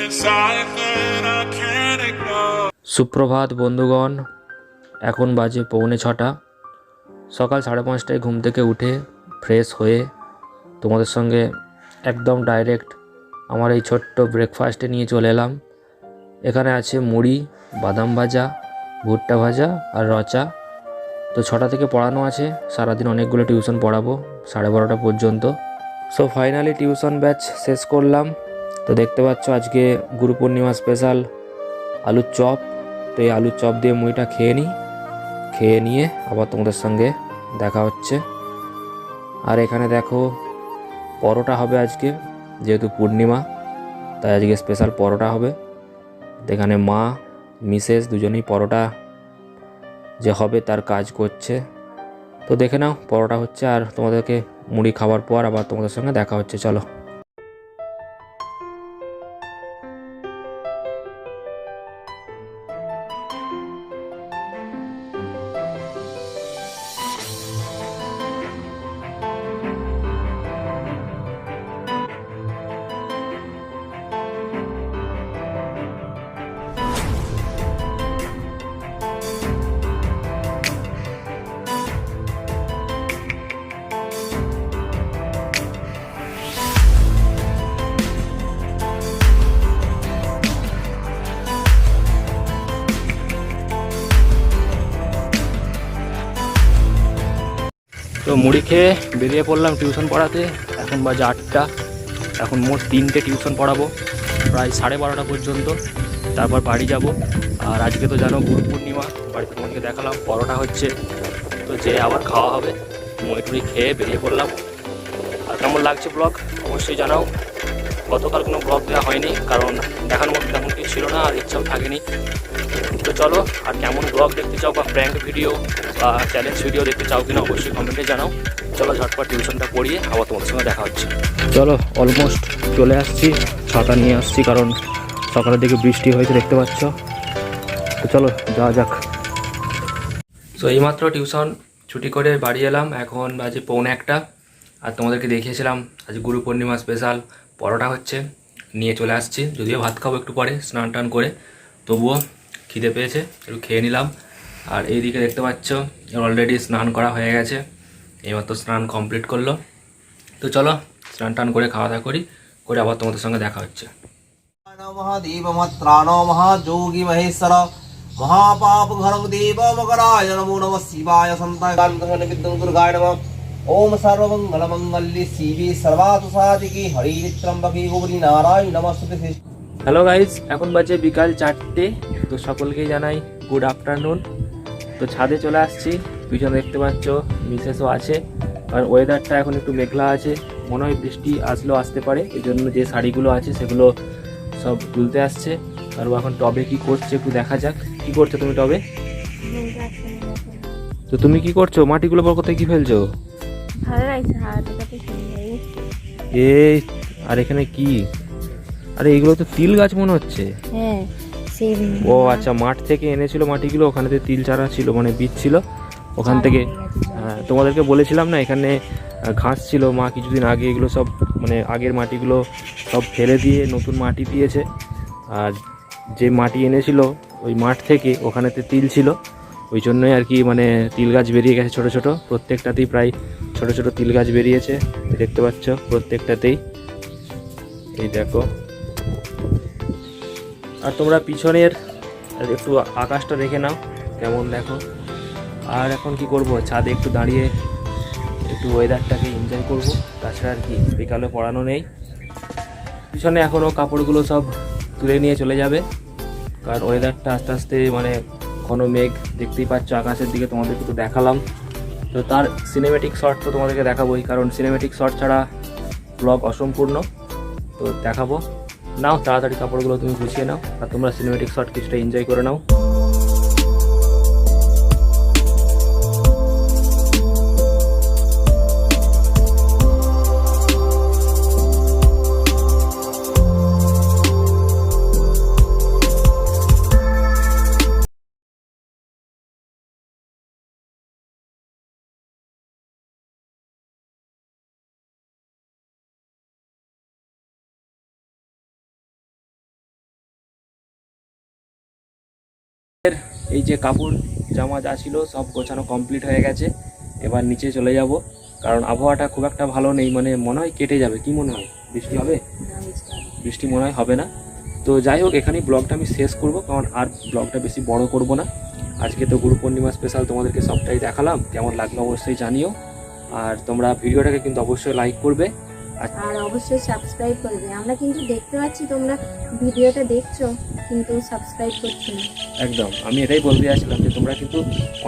inside that I can't ignore. সুপ্রভাত বন্ধুগণ, এখন বাজে 6:45। সকাল 5:30টায় ঘুম থেকে উঠে ফ্রেশ হয়ে তোমাদের সঙ্গে একদম ডাইরেক্ট আমার এই ছোট্ট ব্রেকফাস্টে নিয়ে চলে এলাম। এখানে আছে মুড়ি, বাদাম ভাজা, ভুট্টা ভাজা আর রচা। তো 6টা থেকে পড়ানো আছে, সারাদিন অনেকগুলো টিউশন পড়াবো 12:30টা পর্যন্ত। সো ফাইনালি টিউশন ব্যাচ শেষ করলাম। তো দেখতে পাচ্ছ আজকে গুরু পূর্ণিমা স্পেশাল আলুর চপ। তো এই আলুর চপ দিয়ে মুড়িটা খেয়ে নিয়ে আবার তোমাদের সঙ্গে দেখা হচ্ছে। আর এখানে দেখো পরোটা হবে আজকে, যেহেতু পূর্ণিমা তাই আজকে স্পেশাল পরোটা হবে। এখানে মা মিসেস দুজনেই পরোটা যে হবে তার কাজ করছে। তো দেখে নাও পরোটা হচ্ছে, আর তোমাদেরকে মুড়ি খাওয়ার পর আবার তোমাদের সঙ্গে দেখা হচ্ছে। চলো। তো মুড়ি খেয়ে বেরিয়ে পড়লাম টিউশন পড়াতে। এখন বাজে 8টা। এখন মোট 3টে টিউশন পড়াবো প্রায় 12:30টা পর্যন্ত, তারপর বাড়ি যাব। আর আজকে তো জানো গুরু পূর্ণিমা, বাড়িতে তোমাকে দেখালাম পরোটা হচ্ছে, তো যে আবার খাওয়া হবে। মুড়ি টুড়ি খেয়ে বেরিয়ে পড়লাম। আর কেমন লাগছে ব্লগ অবশ্যই জানাও। গতকাল কোনো ব্লগ দেওয়া হয়নি, কারণ দেখার মতো তেমন কিছু ছিল না আর ইচ্ছাও থাকেনি। তো চলো, আর কেমন ব্লগ দেখতে চাও বা প্র্যাঙ্ক ভিডিও বা চ্যালেঞ্জ ভিডিও দেখতে চাও কিনা অবশ্যই কমেন্টে জানাও। চলো ঝটপট টিউশনটা পড়িয়ে আবার তোমাদের সঙ্গে দেখা হচ্ছে। চলো অলমোস্ট চলে আসছি, ছাতা নিয়ে আসছি কারণ সকালের দিকে বৃষ্টি হয়েছে দেখতে পাচ্ছ। তো চলো যাওয়া যাক। তো এইমাত্র টিউশন ছুটি করে বাড়ি এলাম, এখন বাজে 1:45। আর তোমাদেরকে দেখিয়েছিলাম আজ গুরু পূর্ণিমা স্পেশাল পরোটা হচ্ছে, নিয়ে চলে আসছি। যদিও ভাত খাবো একটু পরে স্নান টান করে, তবুও খিদে পেয়েছে, একটু খেয়ে নিলাম। আর এইদিকে দেখতে পাচ্ছ অলরেডি স্নান করা হয়ে গেছে, এইমাত্র স্নান কমপ্লিট করলো। তো চলো স্নান টান করে খাওয়া দাওয়া করে আবার তোমাদের সঙ্গে দেখা হচ্ছে। महादेवमत्राणो महाजोगी महेश्वर महापाप घरं देव मकराय नमो नमः शिवाय संतान विद्युं दुर्गाय नमः ओम सर्वमंगलमंगल्ये शिवे सर्वार्थ साधिके हरि त्र्यंबके गौरी नारायण नमस्ते। হ্যালো গাইজ, এখন বাজে বিকাল 4টে। তো সকলকেই জানাই গুড আফটারনুন। তো ছাদে চলে আসছি, পিছনে দেখতে পাচ্ছ মিসেসও আছে। আর ওয়েদারটা এখন একটু মেঘলা আছে, মনে হয় বৃষ্টি আসলেও আসতে পারে। এই জন্য যে শাড়িগুলো আছে সেগুলো সব তুলতে আসছে। আর ও এখন টবে কি করছে একটু দেখা যাক। কি করছো তুমি টবে? তো তুমি কি করছো? মাটিগুলো বল কোথায় কি ফেলছো? এই আর এখানে কি? আরে এগুলো তো তিল গাছ মনে হচ্ছে। হ্যাঁ, ও আচ্ছা, মাঠ থেকে এনেছিল মাটিগুলো, ওখানেতে তিল চারা ছিল, মানে বীজ ছিল ওখান থেকে। হ্যাঁ, তোমাদেরকে বলেছিলাম না এখানে ঘাস ছিল, মা কিছুদিন আগে এগুলো সব মানে আগের মাটিগুলো সব ফেলে দিয়ে নতুন মাটি দিয়েছে। আর যে মাটি এনেছিল ওই মাঠ থেকে, ওখানেতে তিল ছিল, ওই জন্যই আর কি মানে তিল গাছ বেরিয়ে গেছে ছোট ছোট। প্রত্যেকটাতেই প্রায় ছোট ছোট তিল গাছ বেরিয়েছে, দেখতে পাচ্ছ প্রত্যেকটাতেই। এই দেখো। আর তোমরা পিছনের একটু আকাশটা দেখে নাও কেমন দেখো। আর এখন কি করব, ছাদে একটু দাঁড়িয়ে একটু ওয়েদারটাকে এনজয় করব, তাছাড়া আর কি বিকালে পড়ানো নেই। পিছনে এখনও কাপড়গুলো সব তুলে নিয়ে চলে যাবে, কারণ ওয়েদারটা আস্তে আস্তে মানে ঘন মেঘ দেখতেই পাচ্ছ আকাশের দিকে, তোমাদেরকে তো দেখালাম। তো তার সিনেমেটিক শট তো তোমাদেরকে দেখাবোই, কারণ সিনেমেটিক শট ছাড়া ব্লগ অসম্পূর্ণ। তো দেখাবো। নাও তাড়াতাড়ি কাপড়গুলো তুমি গুছিয়ে নাও, আর তোমরা সিনেমেটিক শট কিছুটা এনজয় করে নাও। এই যে কাপড় জামা যা ছিল সব গোছানো কমপ্লিট হয়ে গেছে। এবার নিচে চলে যাব, কারণ আবহাওয়াটা খুব একটা ভালো নেই, মানে মনে হয় কেটে যাবে। কি মনে হয়, বৃষ্টি হবে? বৃষ্টি মনে হয় হবে না। তো যাই হোক, এখানেই ব্লগটা আমি শেষ করব, কারণ আর ব্লগটা বেশি বড় করব না। আজকে তো গুরু পূর্ণিমা স্পেশাল তোমাদেরকে সবটাই দেখালাম, কেমন লাগলো অবশ্যই জানিও। আর তোমরা ভিডিওটাকে কিন্তু অবশ্যই লাইক করবে। আর অবশ্যই সাবস্ক্রাইব করবে। আমরা কিন্তু দেখতে পাচ্ছি তোমরা ভিডিওটা দেখছো কিন্তু সাবস্ক্রাইব করছো না। একদম, আমি এটাই বলতে যাচ্ছিলাম যে তোমরা কিন্তু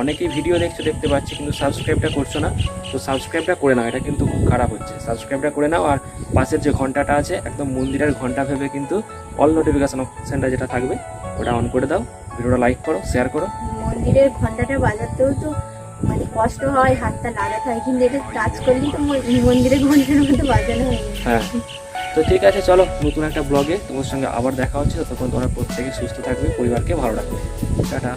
অনেকেই ভিডিও দেখছো, দেখতে পাচ্ছি, কিন্তু সাবস্ক্রাইবটা করছো না। তো সাবস্ক্রাইবটা করে নাও, এটা কিন্তু খুব খারাপ হচ্ছে। সাবস্ক্রাইবটা করে নাও, আর পাশের যে ঘন্টাটা আছে একদম মন্দিরের ঘন্টা ভেবে কিন্তু অল নোটিফিকেশন অপশনটা যেটা থাকবে ওটা অন করে দাও। ভিডিওটা লাইক করো, শেয়ার করো। মন্দিরের ঘন্টাটা বাজাতেও তো মানে কষ্ট হয়, হাতটা লাগাতে হয়, কিন্তু এটা টাচ করলেই তো মন্দিরের ঘন্টার মতো বাজানো হয়ে যায়। হ্যাঁ, তো ঠিক আছে, চলো নতুন একটা ব্লগে তোমার সঙ্গে আবার দেখা হচ্ছে। ততক্ষণ তোমরা প্রত্যেকে সুস্থ থাকবে, পরিবারকে ভালো রাখবে। টাটা।